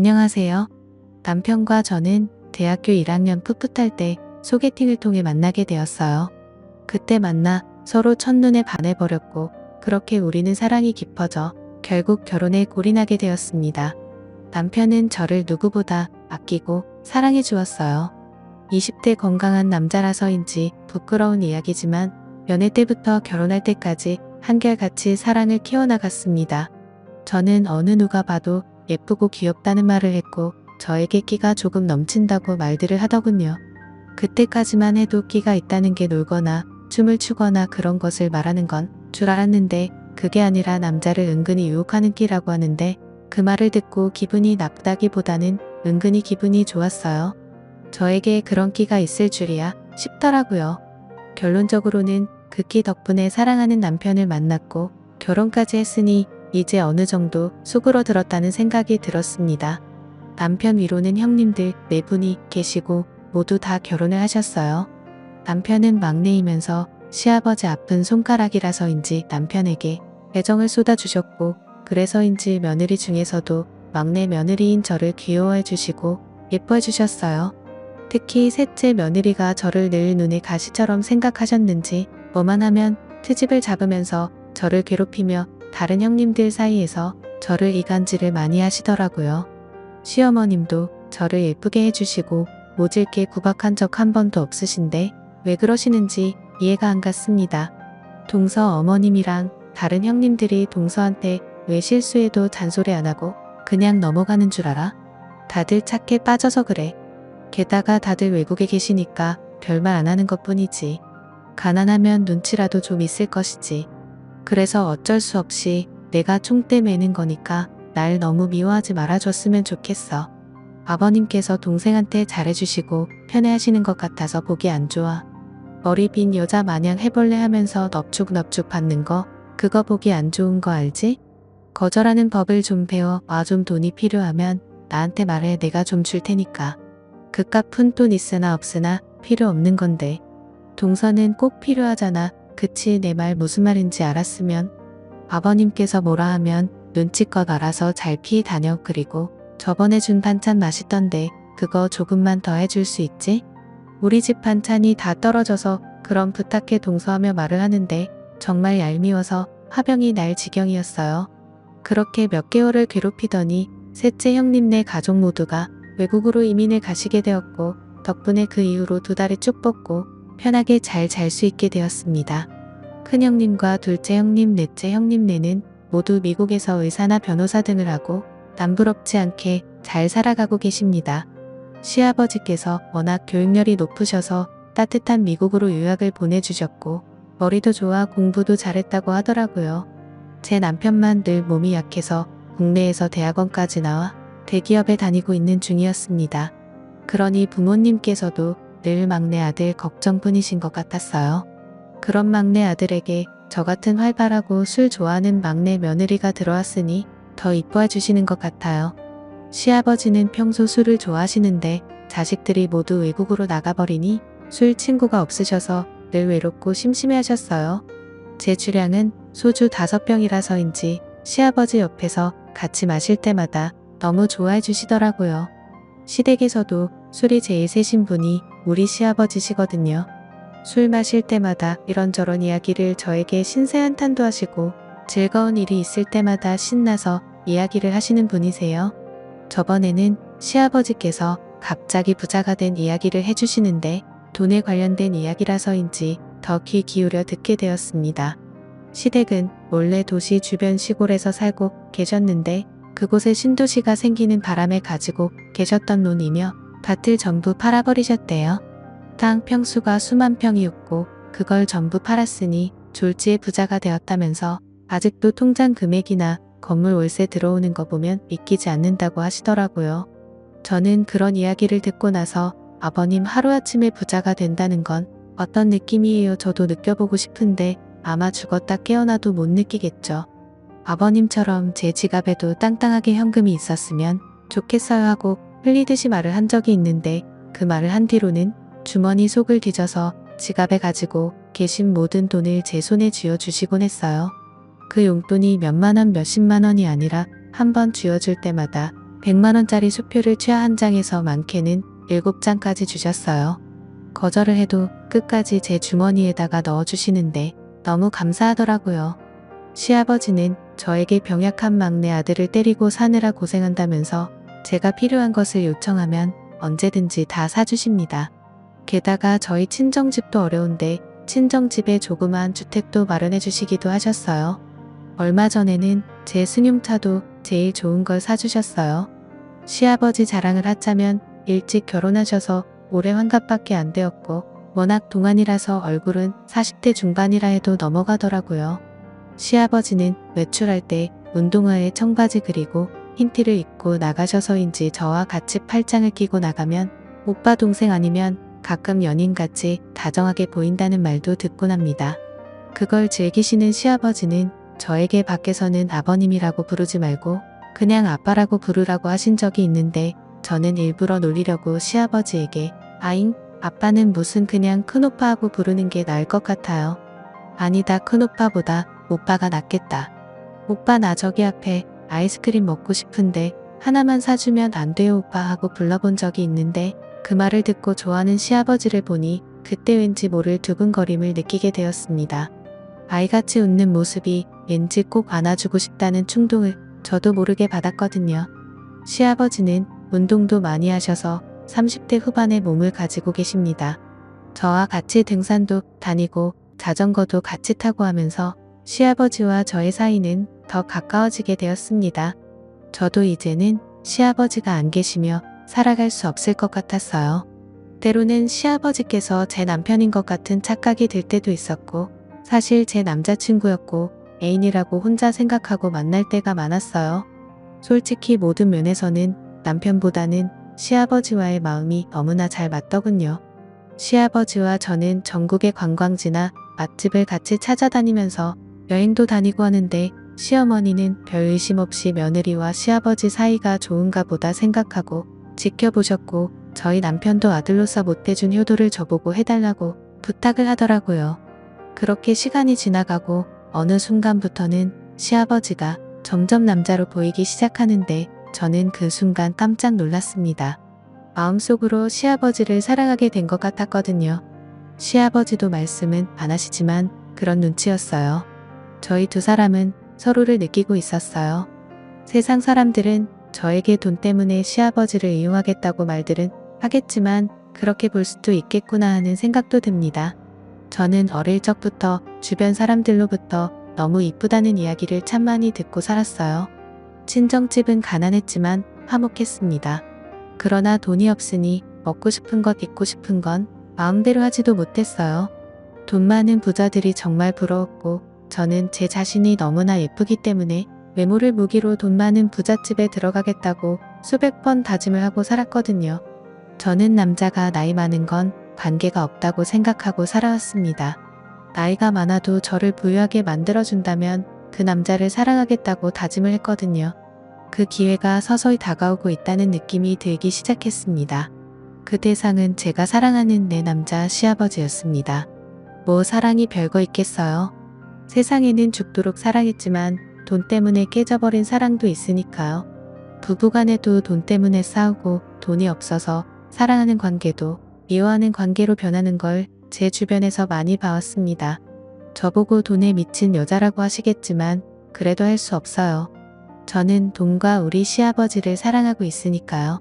안녕하세요. 남편과 저는 대학교 1학년 풋풋할 때 소개팅을 통해 만나게 되었어요. 그때 만나 서로 첫눈에 반해버렸고 그렇게 우리는 사랑이 깊어져 결국 결혼에 골인하게 되었습니다. 남편은 저를 누구보다 아끼고 사랑해 주었어요. 20대 건강한 남자라서인지 부끄러운 이야기지만 연애 때부터 결혼할 때까지 한결같이 사랑을 키워나갔습니다. 저는 어느 누가 봐도 예쁘고 귀엽다는 말을 했고 저에게 끼가 조금 넘친다고 말들을 하더군요. 그때까지만 해도 끼가 있다는 게 놀거나 춤을 추거나 그런 것을 말하는 건 줄 알았는데 그게 아니라 남자를 은근히 유혹하는 끼라고 하는데 그 말을 듣고 기분이 나쁘다기보다는 은근히 기분이 좋았어요. 저에게 그런 끼가 있을 줄이야 싶더라고요. 결론적으로는 그 끼 덕분에 사랑하는 남편을 만났고 결혼까지 했으니 이제 어느 정도 수그러들었다는 생각이 들었습니다. 남편 위로는 형님들 4분이 계시고 모두 다 결혼을 하셨어요. 남편은 막내이면서 시아버지 아픈 손가락이라서인지 남편에게 애정을 쏟아주셨고 그래서인지 며느리 중에서도 막내 며느리인 저를 귀여워해 주시고 예뻐해 주셨어요. 특히 셋째 며느리가 저를 늘 눈에 가시처럼 생각하셨는지 뭐만 하면 트집을 잡으면서 저를 괴롭히며 다른 형님들 사이에서 저를 이간질을 많이 하시더라고요. 시어머님도 저를 예쁘게 해주시고 모질게 구박한 적 한 번도 없으신데 왜 그러시는지 이해가 안 갔습니다. 동서 어머님이랑 다른 형님들이 동서한테 왜 실수해도 잔소리 안 하고 그냥 넘어가는 줄 알아? 다들 착해 빠져서 그래. 게다가 다들 외국에 계시니까 별말 안 하는 것 뿐이지. 가난하면 눈치라도 좀 있을 것이지. 그래서 어쩔 수 없이 내가 총대 매는 거니까 날 너무 미워하지 말아줬으면 좋겠어. 아버님께서 동생한테 잘해주시고 편애하시는 것 같아서 보기 안 좋아. 머리 빈 여자 마냥 해볼래 하면서 넙죽넙죽 받는 거 그거 보기 안 좋은 거 알지? 거절하는 법을 좀 배워. 좀 돈이 필요하면 나한테 말해. 내가 좀 줄 테니까. 그깟 푼 돈 있으나 없으나 필요 없는 건데. 동서는 꼭 필요하잖아. 그치? 내 말 무슨 말인지 알았으면. 아버님께서 뭐라 하면 눈치껏 알아서 잘 피해 다녀. 그리고 저번에 준 반찬 맛있던데 그거 조금만 더 해줄 수 있지? 우리 집 반찬이 다 떨어져서 그럼 부탁해 동서하며 말을 하는데 정말 얄미워서 화병이 날 지경이었어요. 그렇게 몇 개월을 괴롭히더니 셋째 형님네 가족 모두가 외국으로 이민을 가시게 되었고 덕분에 그 이후로 2달이 쭉 뻗고 편하게 잘 잘 수 있게 되었습니다. 큰형님과 둘째 형님, 넷째 형님네는 모두 미국에서 의사나 변호사 등을 하고 남부럽지 않게 잘 살아가고 계십니다. 시아버지께서 워낙 교육열이 높으셔서 따뜻한 미국으로 유학을 보내주셨고 머리도 좋아 공부도 잘했다고 하더라고요. 제 남편만 늘 몸이 약해서 국내에서 대학원까지 나와 대기업에 다니고 있는 중이었습니다. 그러니 부모님께서도 늘 막내 아들 걱정뿐이신 것 같았어요. 그런 막내 아들에게 저 같은 활발하고 술 좋아하는 막내 며느리가 들어왔으니 더 이뻐해 주시는 것 같아요. 시아버지는 평소 술을 좋아하시는데 자식들이 모두 외국으로 나가버리니 술 친구가 없으셔서 늘 외롭고 심심해하셨어요. 제 주량은 소주 5병이라서인지 시아버지 옆에서 같이 마실 때마다 너무 좋아해 주시더라고요. 시댁에서도 술이 제일 세신 분이 우리 시아버지시거든요. 술 마실 때마다 이런저런 이야기를 저에게 신세한탄도 하시고 즐거운 일이 있을 때마다 신나서 이야기를 하시는 분이세요. 저번에는 시아버지께서 갑자기 부자가 된 이야기를 해주시는데 돈에 관련된 이야기라서인지 더 귀 기울여 듣게 되었습니다. 시댁은 원래 도시 주변 시골에서 살고 계셨는데 그곳에 신도시가 생기는 바람에 가지고 계셨던 논이며 밭을 전부 팔아버리셨대요. 땅 평수가 수만 평이었고 그걸 전부 팔았으니 졸지에 부자가 되었다면서 아직도 통장 금액이나 건물 월세 들어오는 거 보면 믿기지 않는다고 하시더라고요. 저는 그런 이야기를 듣고 나서 아버님 하루아침에 부자가 된다는 건 어떤 느낌이에요? 저도 느껴보고 싶은데 아마 죽었다 깨어나도 못 느끼겠죠. 아버님처럼 제 지갑에도 땅땅하게 현금이 있었으면 좋겠어요 하고 흘리듯이 말을 한 적이 있는데 그 말을 한 뒤로는 주머니 속을 뒤져서 지갑에 가지고 계신 모든 돈을 제 손에 쥐어주시곤 했어요. 그 용돈이 몇만 원, 몇십만 원이 아니라 한 번 쥐어줄 때마다 100만원짜리 수표를 최하 한 장에서 많게는 7장까지 주셨어요. 거절을 해도 끝까지 제 주머니에다가 넣어주시는데 너무 감사하더라고요. 시아버지는 저에게 병약한 막내 아들을 때리고 사느라 고생한다면서 제가 필요한 것을 요청하면 언제든지 다 사주십니다. 게다가 저희 친정집도 어려운데 친정집에 조그마한 주택도 마련해 주시기도 하셨어요. 얼마 전에는 제 승용차도 제일 좋은 걸 사주셨어요. 시아버지 자랑을 하자면 일찍 결혼하셔서 올해 환갑밖에 안 되었고 워낙 동안이라서 얼굴은 40대 중반이라 해도 넘어가더라고요. 시아버지는 외출할 때 운동화에 청바지 그리고 흰 티를 입고 나가셔서인지 저와 같이 팔짱을 끼고 나가면 오빠 동생 아니면 가끔 연인같이 다정하게 보인다는 말도 듣곤 합니다. 그걸 즐기시는 시아버지는 저에게 밖에서는 아버님이라고 부르지 말고 그냥 아빠라고 부르라고 하신 적이 있는데 저는 일부러 놀리려고 시아버지에게 아잉, 아빠는 무슨 그냥 큰오빠하고 부르는 게 나을 것 같아요. 아니다, 큰오빠보다 오빠가 낫겠다. 오빠 나 저기 앞에 아이스크림 먹고 싶은데 하나만 사주면 안 돼요 오빠 하고 불러본 적이 있는데 그 말을 듣고 좋아하는 시아버지를 보니 그때 왠지 모를 두근거림을 느끼게 되었습니다. 아이같이 웃는 모습이 왠지 꼭 안아주고 싶다는 충동을 저도 모르게 받았거든요. 시아버지는 운동도 많이 하셔서 30대 후반의 몸을 가지고 계십니다. 저와 같이 등산도 다니고 자전거도 같이 타고 하면서 시아버지와 저의 사이는 더 가까워지게 되었습니다. 저도 이제는 시아버지가 안 계시며 살아갈 수 없을 것 같았어요. 때로는 시아버지께서 제 남편인 것 같은 착각이 들 때도 있었고 사실 제 남자친구였고 애인이라고 혼자 생각하고 만날 때가 많았어요. 솔직히 모든 면에서는 남편보다는 시아버지와의 마음이 너무나 잘 맞더군요. 시아버지와 저는 전국의 관광지나 맛집을 같이 찾아다니면서 여행도 다니고 하는데 시어머니는 별 의심 없이 며느리와 시아버지 사이가 좋은가 보다 생각하고 지켜보셨고 저희 남편도 아들로서 못해준 효도를 저보고 해달라고 부탁을 하더라고요. 그렇게 시간이 지나가고 어느 순간부터는 시아버지가 점점 남자로 보이기 시작하는데 저는 그 순간 깜짝 놀랐습니다. 마음속으로 시아버지를 사랑하게 된 것 같았거든요. 시아버지도 말씀은 안 하시지만 그런 눈치였어요. 저희 두 사람은 서로를 느끼고 있었어요. 세상 사람들은 저에게 돈 때문에 시아버지를 이용하겠다고 말들은 하겠지만 그렇게 볼 수도 있겠구나 하는 생각도 듭니다. 저는 어릴 적부터 주변 사람들로부터 너무 이쁘다는 이야기를 참 많이 듣고 살았어요. 친정집은 가난했지만 화목했습니다. 그러나 돈이 없으니 먹고 싶은 것 입고 싶은 건 마음대로 하지도 못했어요. 돈 많은 부자들이 정말 부러웠고 저는 제 자신이 너무나 예쁘기 때문에 외모를 무기로 돈 많은 부잣집에 들어가겠다고 수백 번 다짐을 하고 살았거든요. 저는 남자가 나이 많은 건 관계가 없다고 생각하고 살아왔습니다. 나이가 많아도 저를 부유하게 만들어준다면 그 남자를 사랑하겠다고 다짐을 했거든요. 그 기회가 서서히 다가오고 있다는 느낌이 들기 시작했습니다. 그 대상은 제가 사랑하는 내 남자 시아버지였습니다. 뭐 사랑이 별거 있겠어요. 세상에는 죽도록 사랑했지만 돈 때문에 깨져버린 사랑도 있으니까요. 부부간에도 돈 때문에 싸우고 돈이 없어서 사랑하는 관계도 미워하는 관계로 변하는 걸 제 주변에서 많이 봐왔습니다. 저보고 돈에 미친 여자라고 하시겠지만 그래도 할 수 없어요. 저는 돈과 우리 시아버지를 사랑하고 있으니까요.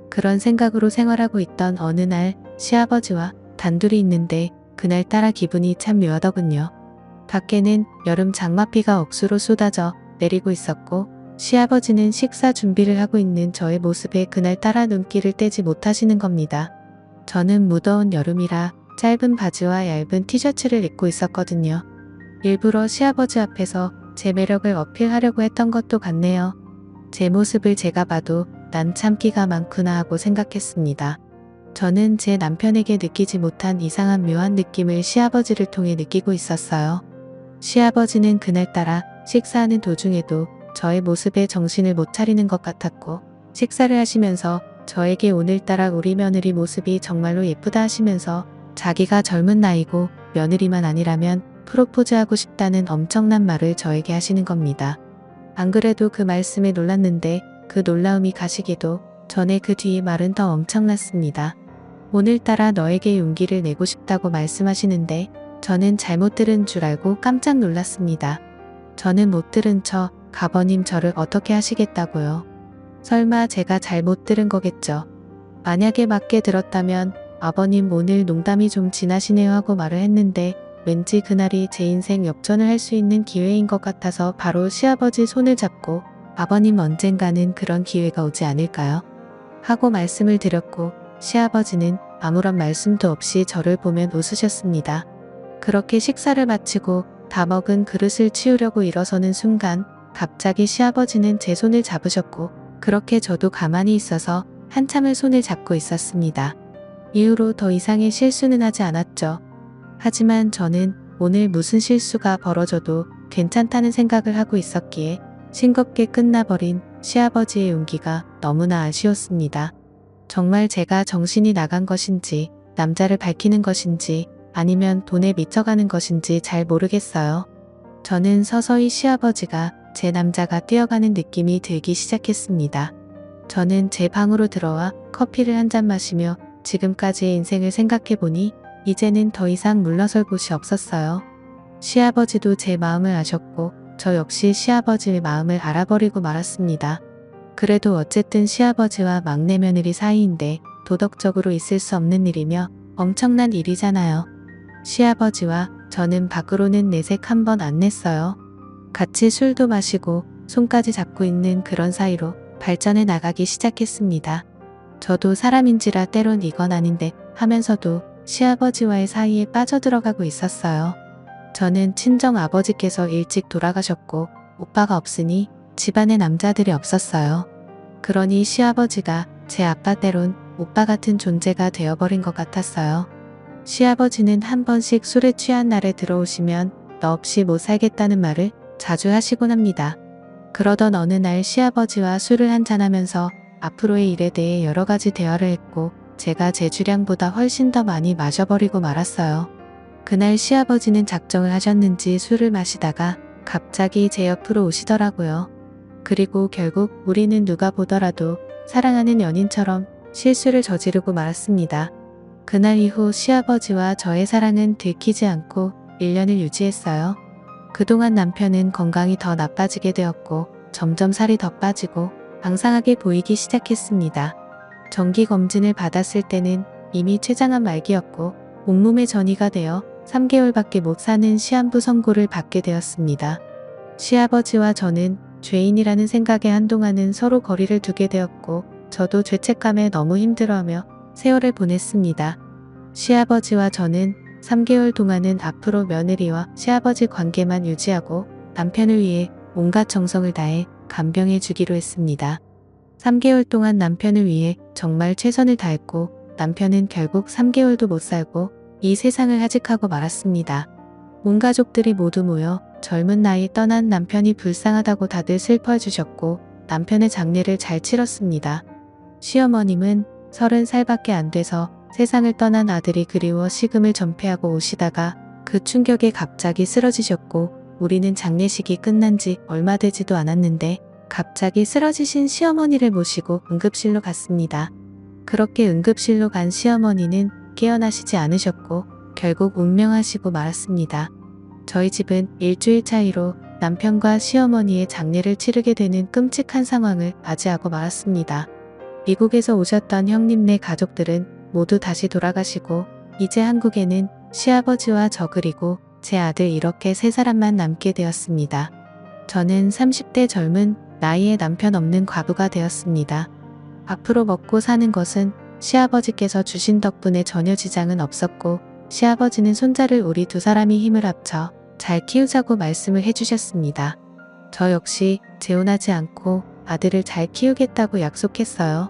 그런 생각으로 생활하고 있던 어느 날 시아버지와 단둘이 있는데 그날따라 기분이 참 묘하더군요. 밖에는 여름 장맛비가 억수로 쏟아져 내리고 있었고 시아버지는 식사 준비를 하고 있는 저의 모습에 그날따라 눈길을 떼지 못하시는 겁니다. 저는 무더운 여름이라 짧은 바지와 얇은 티셔츠를 입고 있었거든요. 일부러 시아버지 앞에서 제 매력을 어필하려고 했던 것도 같네요. 제 모습을 제가 봐도 난 참 끼가 많구나 하고 생각했습니다. 저는 제 남편에게 느끼지 못한 이상한 묘한 느낌을 시아버지를 통해 느끼고 있었어요. 시아버지는 그날따라 식사하는 도중에도 저의 모습에 정신을 못 차리는 것 같았고 식사를 하시면서 저에게 오늘따라 우리 며느리 모습이 정말로 예쁘다 하시면서 자기가 젊은 나이고 며느리만 아니라면 프로포즈하고 싶다는 엄청난 말을 저에게 하시는 겁니다. 안 그래도 그 말씀에 놀랐는데 그 놀라움이 가시기도 전에 그 뒤의 말은 더 엄청났습니다. 오늘따라 너에게 용기를 내고 싶다고 말씀하시는데 저는 잘못 들은 줄 알고 깜짝 놀랐습니다. 저는 못 들은 척 아버님 저를 어떻게 하시겠다고요? 설마 제가 잘못 들은 거겠죠. 만약에 맞게 들었다면 아버님 오늘 농담이 좀 지나시네요 하고 말을 했는데 왠지 그날이 제 인생 역전을 할 수 있는 기회인 것 같아서 바로 시아버지 손을 잡고 아버님 언젠가는 그런 기회가 오지 않을까요? 하고 말씀을 드렸고 시아버지는 아무런 말씀도 없이 저를 보면 웃으셨습니다. 그렇게 식사를 마치고 다 먹은 그릇을 치우려고 일어서는 순간 갑자기 시아버지는 제 손을 잡으셨고 그렇게 저도 가만히 있어서 한참을 손을 잡고 있었습니다. 이후로 더 이상의 실수는 하지 않았죠. 하지만 저는 오늘 무슨 실수가 벌어져도 괜찮다는 생각을 하고 있었기에 싱겁게 끝나버린 시아버지의 용기가 너무나 아쉬웠습니다. 정말 제가 정신이 나간 것인지 남자를 밝히는 것인지 아니면 돈에 미쳐가는 것인지 잘 모르겠어요. 저는 서서히 시아버지가 제 남자가 뛰어가는 느낌이 들기 시작했습니다. 저는 제 방으로 들어와 커피를 한 잔 마시며 지금까지의 인생을 생각해보니 이제는 더 이상 물러설 곳이 없었어요. 시아버지도 제 마음을 아셨고 저 역시 시아버지의 마음을 알아버리고 말았습니다. 그래도 어쨌든 시아버지와 막내 며느리 사이인데 도덕적으로 있을 수 없는 일이며 엄청난 일이잖아요. 시아버지와 저는 밖으로는 내색 한 번 안 냈어요. 같이 술도 마시고 손까지 잡고 있는 그런 사이로 발전해 나가기 시작했습니다. 저도 사람인지라 때론 이건 아닌데 하면서도 시아버지와의 사이에 빠져들어가고 있었어요. 저는 친정 아버지께서 일찍 돌아가셨고 오빠가 없으니 집안에 남자들이 없었어요. 그러니 시아버지가 제 아빠 때론 오빠 같은 존재가 되어버린 것 같았어요. 시아버지는 한 번씩 술에 취한 날에 들어오시면 너 없이 못 살겠다는 말을 자주 하시곤 합니다. 그러던 어느 날 시아버지와 술을 한잔하면서 앞으로의 일에 대해 여러 가지 대화를 했고 제가 제 주량보다 훨씬 더 많이 마셔버리고 말았어요. 그날 시아버지는 작정을 하셨는지 술을 마시다가 갑자기 제 옆으로 오시더라고요. 그리고 결국 우리는 누가 보더라도 사랑하는 연인처럼 실수를 저지르고 말았습니다. 그날 이후 시아버지와 저의 사랑은 들키지 않고 1년을 유지했어요. 그동안 남편은 건강이 더 나빠지게 되었고 점점 살이 더 빠지고 앙상하게 보이기 시작했습니다. 정기검진을 받았을 때는 이미 췌장암 말기였고 온몸에 전이가 되어 3개월밖에 못 사는 시한부 선고를 받게 되었습니다. 시아버지와 저는 죄인이라는 생각에 한동안은 서로 거리를 두게 되었고 저도 죄책감에 너무 힘들어하며 세월을 보냈습니다. 시아버지와 저는 3개월 동안은 앞으로 며느리와 시아버지 관계만 유지하고 남편을 위해 온갖 정성을 다해 간병해 주기로 했습니다. 3개월 동안 남편을 위해 정말 최선을 다했고 남편은 결국 3개월도 못 살고 이 세상을 하직하고 말았습니다. 온 가족들이 모두 모여 젊은 나이에 떠난 남편이 불쌍하다고 다들 슬퍼해 주셨고 남편의 장례를 잘 치렀습니다. 시어머님은 30살밖에 안 돼서 세상을 떠난 아들이 그리워 식음을 전폐하고 오시다가 그 충격에 갑자기 쓰러지셨고 우리는 장례식이 끝난 지 얼마 되지도 않았는데 갑자기 쓰러지신 시어머니를 모시고 응급실로 갔습니다. 그렇게 응급실로 간 시어머니는 깨어나시지 않으셨고 결국 운명하시고 말았습니다. 저희 집은 일주일 차이로 남편과 시어머니의 장례를 치르게 되는 끔찍한 상황을 맞이하고 말았습니다. 미국에서 오셨던 형님네 가족들은 모두 다시 돌아가시고 이제 한국에는 시아버지와 저 그리고 제 아들 이렇게 세 사람만 남게 되었습니다. 저는 30대 젊은 나이에 남편 없는 과부가 되었습니다. 앞으로 먹고 사는 것은 시아버지께서 주신 덕분에 전혀 지장은 없었고 시아버지는 손자를 우리 두 사람이 힘을 합쳐 잘 키우자고 말씀을 해주셨습니다. 저 역시 재혼하지 않고 아들을 잘 키우겠다고 약속했어요.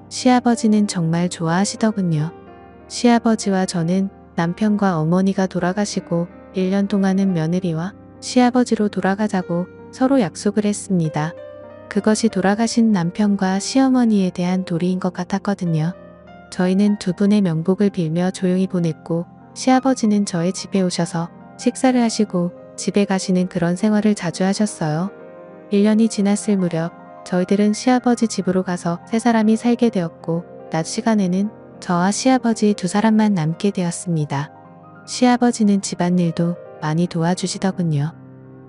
시아버지는 정말 좋아하시더군요. 시아버지와 저는 남편과 어머니가 돌아가시고 1년 동안은 며느리와 시아버지로 돌아가자고 서로 약속을 했습니다. 그것이 돌아가신 남편과 시어머니에 대한 도리인 것 같았거든요. 저희는 두 분의 명복을 빌며 조용히 보냈고 시아버지는 저의 집에 오셔서 식사를 하시고 집에 가시는 그런 생활을 자주 하셨어요. 1년이 지났을 무렵 저희들은 시아버지 집으로 가서 세 사람이 살게 되었고 낮 시간에는 저와 시아버지 두 사람만 남게 되었습니다. 시아버지는 집안일도 많이 도와주시더군요.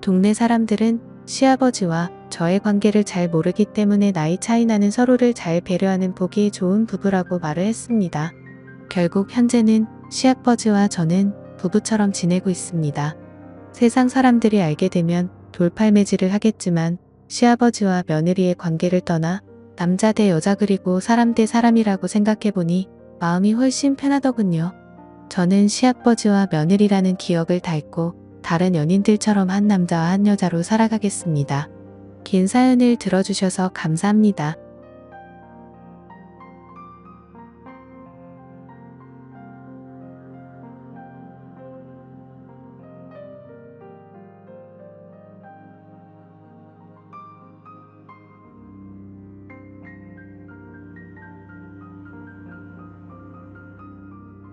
동네 사람들은 시아버지와 저의 관계를 잘 모르기 때문에 나이 차이 나는 서로를 잘 배려하는 보기 좋은 부부라고 말을 했습니다. 결국 현재는 시아버지와 저는 부부처럼 지내고 있습니다. 세상 사람들이 알게 되면 돌팔매질을 하겠지만 시아버지와 며느리의 관계를 떠나 남자 대 여자 그리고 사람 대 사람이라고 생각해보니 마음이 훨씬 편하더군요. 저는 시아버지와 며느리라는 기억을 닳고 다른 연인들처럼 한 남자와 한 여자로 살아가겠습니다. 긴 사연을 들어주셔서 감사합니다.